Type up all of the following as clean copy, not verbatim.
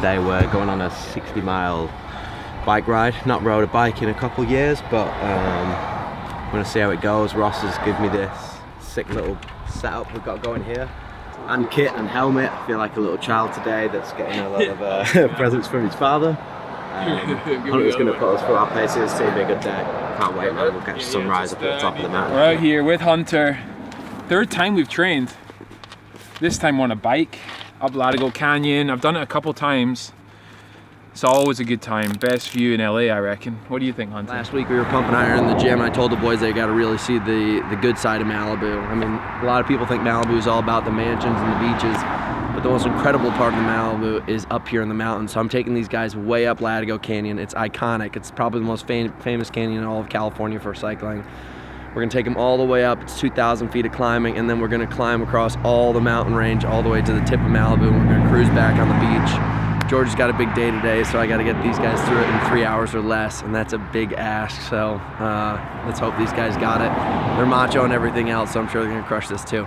today we're going on a 60-mile bike ride. Not rode a bike in a couple of years, but I'm gonna see how it goes. Ross has given me this sick little setup we've got going here, and kit and helmet. I feel like a little child today that's getting a lot of presents from his father. Hunter's gonna put us through our paces. It's gonna be a good day. Can't wait, man. We'll catch the sunrise up at the top of the mountain. We're out here with Hunter. Third time we've trained. This time on a bike up Latigo Canyon. I've done it a couple times. It's always a good time. Best view in LA, I reckon. What do you think, Hunter? Last week we were pumping iron in the gym. I told the boys they got to really see the good side of Malibu. I mean, a lot of people think Malibu is all about the mansions and the beaches, but the most incredible part of Malibu is up here in the mountains. So I'm taking these guys way up Latigo Canyon. It's iconic. It's probably the most famous canyon in all of California for cycling. We're gonna take them all the way up. It's 2,000 feet of climbing, and then we're gonna climb across all the mountain range all the way to the tip of Malibu, and we're gonna cruise back on the beach. George has got a big day today, so I gotta get these guys through it in 3 hours or less, and that's a big ask, so let's hope these guys got it. They're macho and everything else, so I'm sure they're gonna crush this too.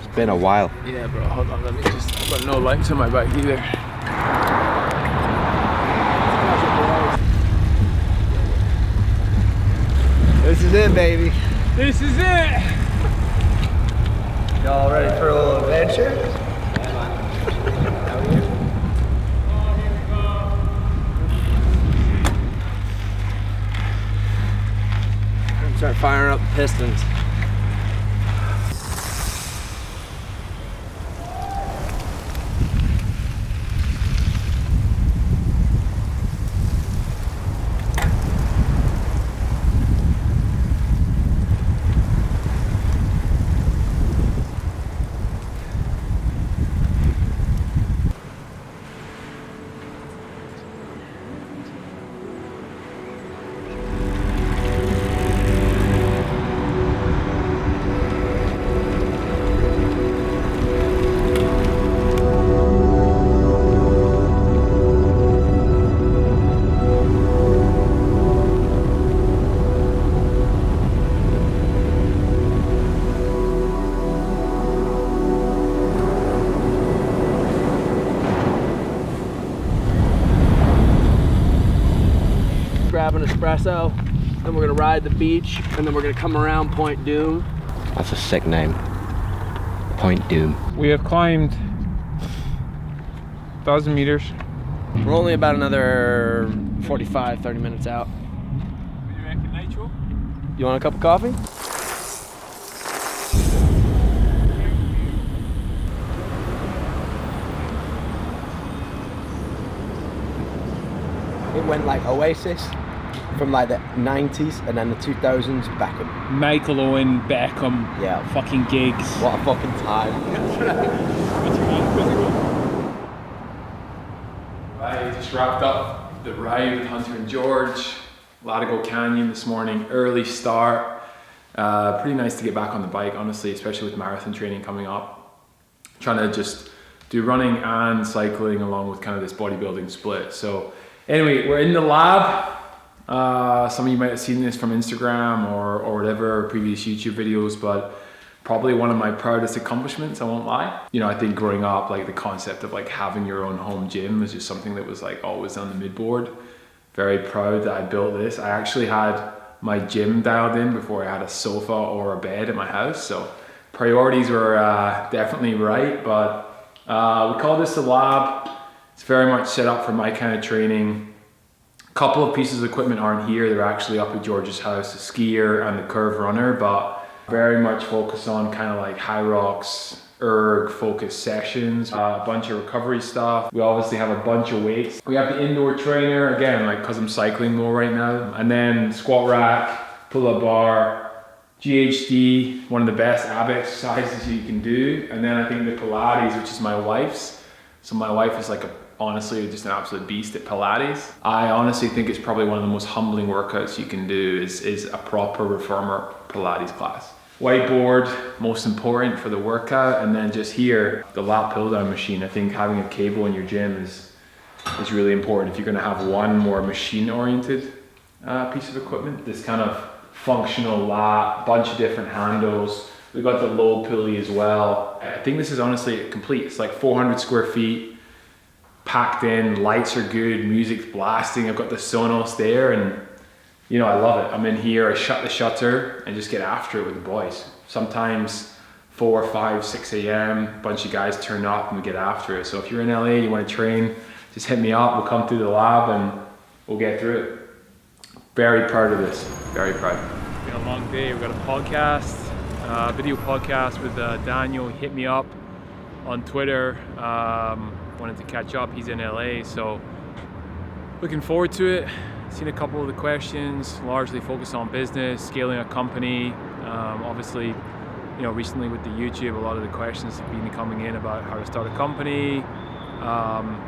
It's been a while. Yeah, bro, hold on, let me just, I've got no lights on my bike either. This is it, baby. This is it! Y'all ready for a little adventure? Start firing up the pistons. Grab an espresso, then we're gonna ride the beach, and then we're gonna come around Point Doom. That's a sick name. Point Doom. We have climbed 1,000 meters. We're only about another 45, 30 minutes out. What do you reckon, Nitro? You want a cup of coffee? It went like Oasis from like the 90s and then the 2000s back up. Michael Owen, Beckham, Yeah. fucking gigs. What a fucking time. Right, just wrapped up the ride with Hunter and George. Latigo Canyon this morning, early start. Pretty nice to get back on the bike, honestly, especially with marathon training coming up. Trying to just do running and cycling along with kind of this bodybuilding split. So anyway, we're in the lab. Some of you might have seen this from Instagram or whatever, previous YouTube videos, but probably one of my proudest accomplishments, I won't lie. You know, I think growing up, like the concept of like having your own home gym is just something that was like always on the mood board. Very proud that I built this. I actually had my gym dialed in before I had a sofa or a bed at my house, so priorities were definitely right, but we call this the lab. It's very much set up for my kind of training. A couple of pieces of equipment aren't here. They're actually up at George's house, the skier and the curve runner, but very much focused on kind of like high rocks, erg focused sessions, a bunch of recovery stuff. We obviously have a bunch of weights. We have the indoor trainer, again, like because I'm cycling more right now, and then squat rack, pull-up bar, GHD, one of the best ab exercises you can do, and then I think the Pilates, which is my wife's. So my wife is like honestly just an absolute beast at Pilates. I honestly think it's probably one of the most humbling workouts you can do is a proper reformer Pilates class. Whiteboard, most important for the workout, and then just here, the lat pull down machine. I think having a cable in your gym is really important if you're gonna have one more machine oriented piece of equipment. This kind of functional lat, bunch of different handles. We've got the low pulley as well. I think this is honestly complete. It's like 400 square feet, packed in, lights are good, music's blasting, I've got the Sonos there, and you know, I love it. I'm in here, I shut the shutter and just get after it with the boys. Sometimes 4, 5, 6 a.m, a bunch of guys turn up and we get after it. So if you're in LA, you want to train, just hit me up, we'll come through the lab and we'll get through it. Very proud of this, very proud. It's been a long day. We've got a podcast, video podcast with Daniel. He hit me up on Twitter, wanted to catch up. He's in LA, so looking forward to it. Seen a couple of the questions, largely focused on business, scaling a company. Obviously, you know, recently with the YouTube, a lot of the questions have been coming in about how to start a company,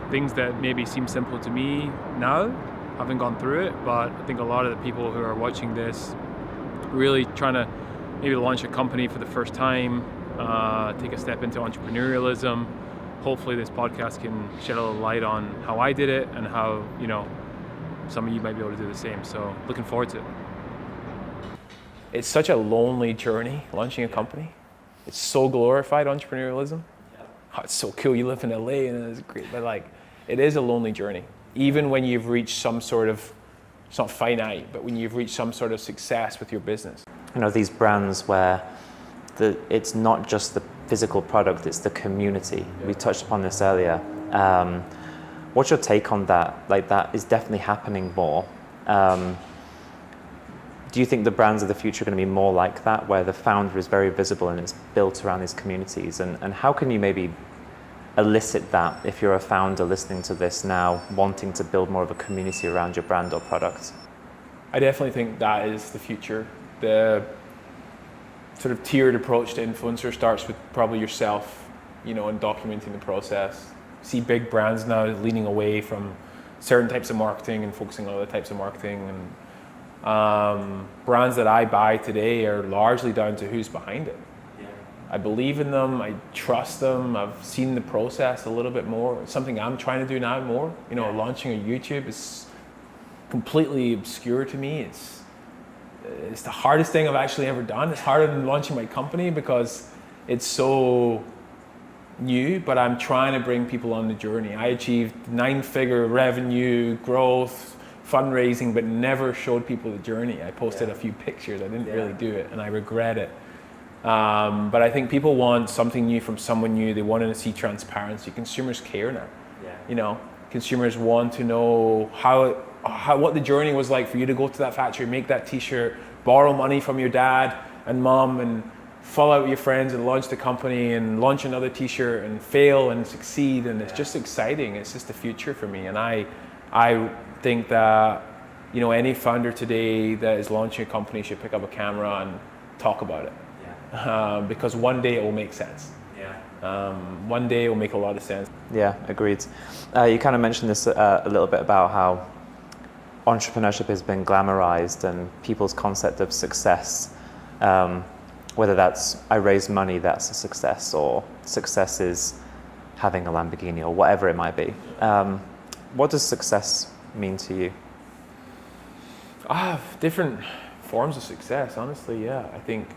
things that maybe seem simple to me now. Haven't gone through it, but I think a lot of the people who are watching this really trying to maybe launch a company for the first time, take a step into entrepreneurialism. Hopefully this podcast can shed a little light on how I did it and how, you know, some of you might be able to do the same. So looking forward to it. It's such a lonely journey launching a company. It's so glorified, entrepreneurialism. Oh, it's so cool, you live in LA and it's great, but like, it is a lonely journey. Even when you've reached some sort of, it's not finite, but when you've reached some sort of success with your business. You know, these brands where it's not just the physical product, it's the community. We touched upon this earlier. What's your take on that? Like, that is definitely happening more. Do you think the brands of the future are going to be more like that, where the founder is very visible and it's built around these communities? And how can you maybe elicit that if you're a founder listening to this now, wanting to build more of a community around your brand or product? I definitely think that is the future. The sort of tiered approach to influencer starts with probably yourself, you know, and documenting the process. See big brands now leaning away from certain types of marketing and focusing on other types of marketing. And brands that I buy today are largely down to who's behind it. Yeah. I believe in them, I trust them, I've seen the process a little bit more. It's something I'm trying to do now more. You know, launching a YouTube is completely obscure to me. It's the hardest thing I've actually ever done. It's harder than launching my company because it's so new, but I'm trying to bring people on the journey. I achieved 9-figure revenue, growth, fundraising, but never showed people the journey. I posted a few pictures. I didn't really do it, and I regret it. But I think people want something new from someone new. They want to see transparency. Consumers care now. You know, consumers want to know what the journey was like for you to go to that factory, make that t-shirt, borrow money from your dad and mom, and fall out with your friends and launch the company and launch another t-shirt and fail and succeed. And it's just exciting. It's just the future for me. And I think that, you know, any founder today that is launching a company should pick up a camera and talk about it. Because one day it will make sense. One day it will make a lot of sense. Yeah, agreed. You kind of mentioned this a little bit about how entrepreneurship has been glamorized and people's concept of success, whether that's I raise money, that's a success, or success is having a Lamborghini, or whatever it might be. What does success mean to you? Different forms of success, honestly, yeah. I think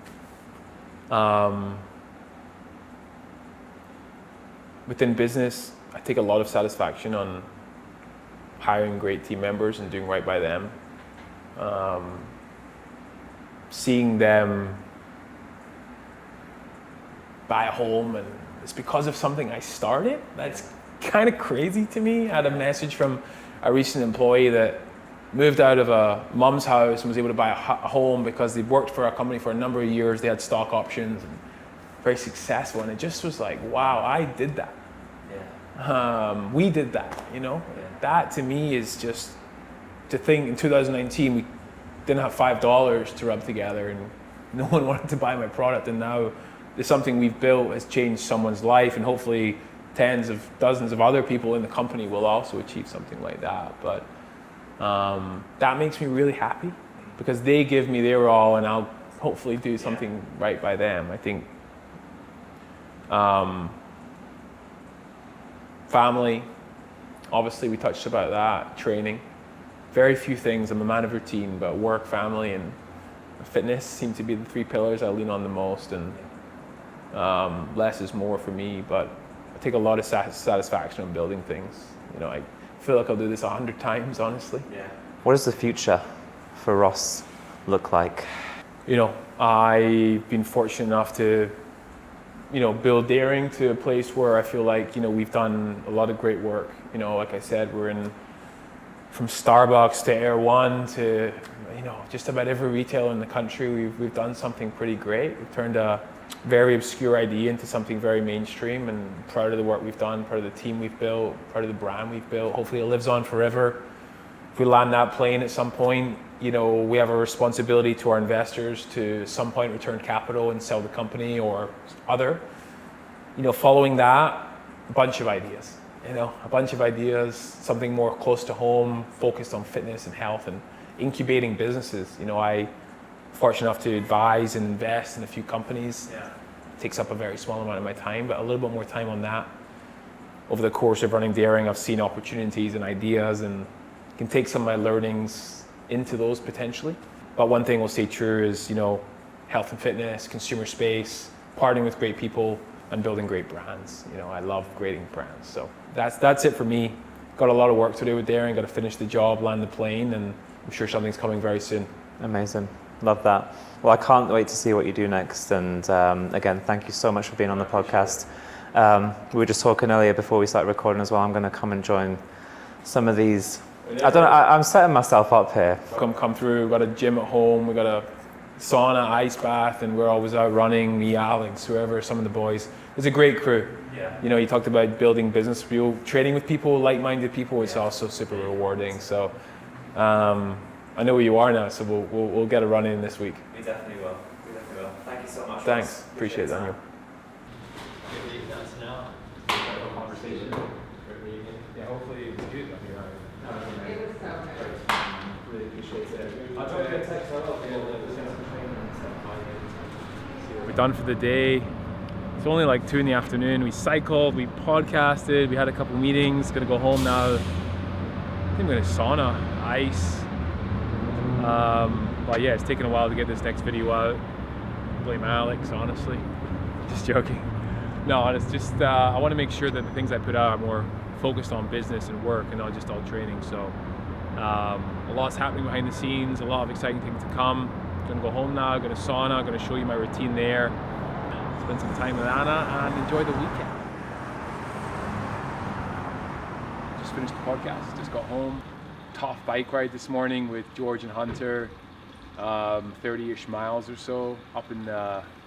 within business, I take a lot of satisfaction on hiring great team members and doing right by them. Seeing them buy a home, and it's because of something I started. That's kind of crazy to me. I had a message from a recent employee that moved out of a mom's house and was able to buy a home because they'd worked for a company for a number of years. They had stock options and very successful. And it just was like, wow, I did that. We did that, you know? That to me is just, to think in 2019, we didn't have $5 to rub together and no one wanted to buy my product. And now there's something we've built has changed someone's life, and hopefully tens of dozens of other people in the company will also achieve something like that. But that makes me really happy because they give me their all, and I'll hopefully do something right by them. I think family, obviously we touched about that, training. Very few things, I'm a man of routine, but work, family, and fitness seem to be the 3 pillars I lean on the most, and less is more for me, but I take a lot of satisfaction in building things. You know, I feel like I'll do this 100 times, honestly. Yeah. What does the future for Ross look like? You know, I've been fortunate enough to, you know, build Daring to a place where I feel like, you know, we've done a lot of great work. You know, like I said, we're in from Starbucks to Air One to, you know, just about every retailer in the country. We've done something pretty great. We've turned a very obscure idea into something very mainstream, and proud of the work we've done, proud of the team we've built, proud of the brand we've built. Hopefully it lives on forever. If we land that plane at some point, you know, we have a responsibility to our investors to at some point return capital and sell the company or other. You know, following that, a bunch of ideas. You know, a bunch of ideas, something more close to home, focused on fitness and health and incubating businesses. You know, I'm fortunate enough to advise and invest in a few companies. Yeah. It takes up a very small amount of my time, but a little bit more time on that. Over the course of running Daring, I've seen opportunities and ideas and can take some of my learnings into those potentially. But one thing will stay true is, you know, health and fitness, consumer space, partnering with great people, and building great brands. You know, I love creating brands. So that's it for me. Got a lot of work to do with Daring, got to finish the job, land the plane, and I'm sure something's coming very soon. Amazing. Love that. Well, I can't wait to see what you do next. And again, thank you so much for being on the podcast. We were just talking earlier before we started recording as well. I'm going to come and join some of these. I don't know, I'm setting myself up here. Come through, we've got a gym at home, we've got a sauna, ice bath, and we're always out running, me, Alex, whoever, some of the boys. It's a great crew. Yeah. You know, you talked about building business, trading with people, like-minded people, it's also super rewarding. So I know where you are now, so we'll get a run in this week. We definitely will. Thank you so much. Thanks. Appreciate it, Daniel. Yeah, hopefully it's good. It was so good. Really appreciate it. I'll drop you a text. We're done for the day. It's only like 2 p.m. We cycled, we podcasted, we had a couple meetings. Gonna go home now. I think I'm gonna sauna, ice. But yeah, it's taken a while to get this next video out. Blame Alex, honestly. Just joking. No, it's just I want to make sure that the things I put out are more focused on business and work and not just all training. So a lot's happening behind the scenes, a lot of exciting things to come. Gonna go home now, gonna sauna, gonna show you my routine there. Spend some time with Anna and enjoy the weekend. Just finished the podcast, just got home. Tough bike ride this morning with George and Hunter, 30-ish miles or so up in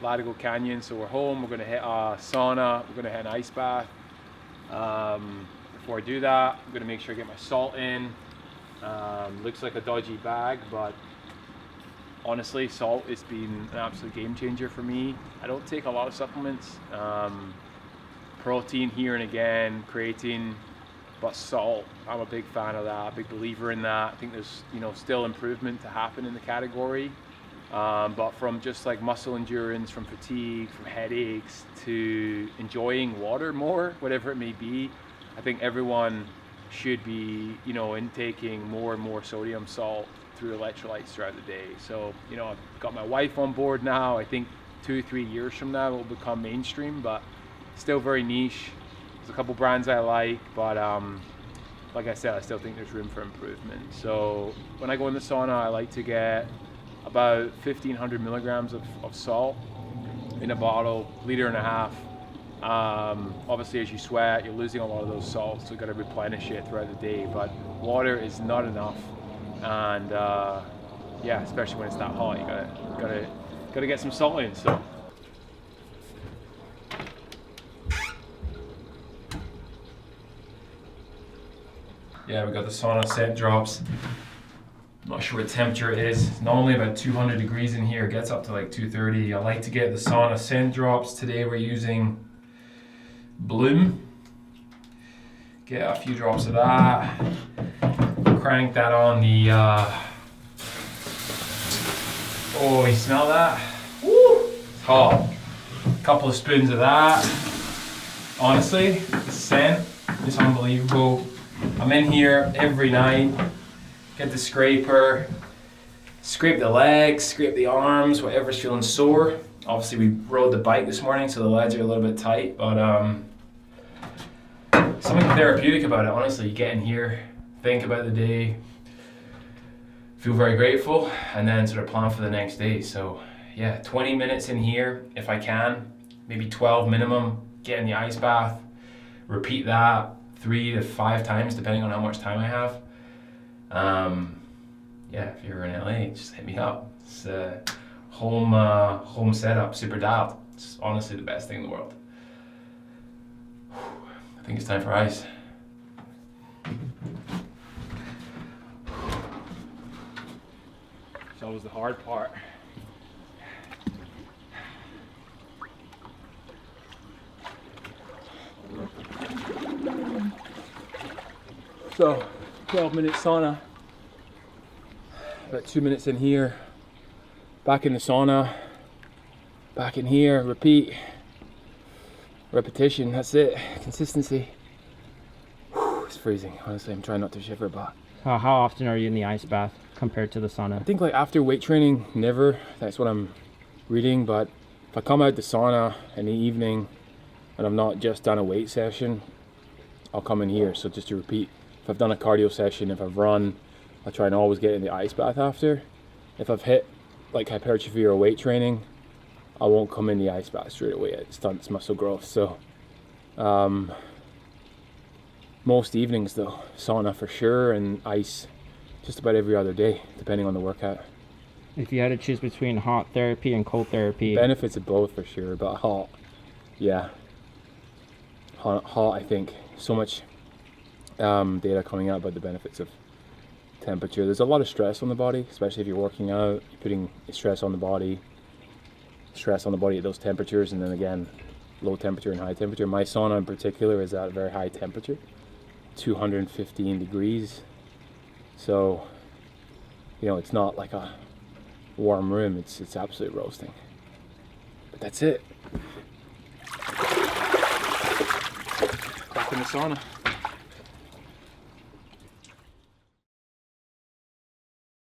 Latigo Canyon. So we're home, we're gonna hit a sauna, we're gonna hit an ice bath. Before I do that, I'm gonna make sure I get my salt in. Looks like a dodgy bag, but honestly, salt has been an absolute game changer for me. I don't take a lot of supplements. Protein here and again, creatine, but salt, I'm a big fan of that, a big believer in that. I think there's, you know, still improvement to happen in the category. But from just like muscle endurance, from fatigue, from headaches, to enjoying water more, whatever it may be, I think everyone should be, you know, intaking more and more sodium salt through electrolytes throughout the day. So, you know, I've got my wife on board now. I think 2-3 years from now it will become mainstream, but still very niche. There's a couple brands I like, but like I said, I still think there's room for improvement. So when I go in the sauna, I like to get about 1,500 milligrams of salt in a bottle, 1.5 liters. Obviously, as you sweat, you're losing a lot of those salts, so you got to replenish it throughout the day. But water is not enough, and yeah, especially when it's that hot, you gotta get some salt in. So. Yeah, we got the sauna set drops. I'm not sure what temperature it is. It's normally about 200 degrees in here. It gets up to like 230. I like to get the sauna scent drops. Today we're using Bloom. Get a few drops of that. Crank that on the, oh, you smell that? Woo! It's hot. A couple of spoons of that. Honestly, the scent is unbelievable. I'm in here every night, get the scraper, scrape the legs, scrape the arms, whatever's feeling sore. Obviously we rode the bike this morning, so the legs are a little bit tight, but it's something therapeutic about it, honestly. You get in here, think about the day, feel very grateful, and then sort of plan for the next day. So yeah, 20 minutes in here if I can, maybe 12 minimum, get in the ice bath, repeat that 3 to 5 times depending on how much time I have. Yeah, if you're in LA, just hit me up. It's home setup, super dialed. It's honestly the best thing in the world. I think it's time for ice. It's always the hard part. So, 12-minute sauna. About 2 minutes in here. Back in the sauna. Back in here. Repeat. Repetition. That's it. Consistency. Whew, it's freezing. Honestly, I'm trying not to shiver, but How often are you in the ice bath compared to the sauna? I think like after weight training, never. That's what I'm reading. But if I come out the sauna in the evening and I've not just done a weight session, I'll come in here. So just to repeat, if I've done a cardio session, if I've run, I'll try and always get in the ice bath after. If I've hit like hypertrophy or weight training, I won't come in the ice bath straight away. It stunts muscle growth. So most evenings though, sauna for sure, and ice just about every other day, depending on the workout. If you had to choose between hot therapy and cold therapy, Benefits of both for sure, but hot, yeah. Hot, I think. So much data coming out about the benefits of temperature. There's a lot of stress on the body, especially if you're working out, you're putting stress on the body at those temperatures, and then again, low temperature and high temperature. My sauna in particular is at a very high temperature, 215 degrees. So, you know, it's not like a warm room, it's absolutely roasting. But that's it. Back in the sauna.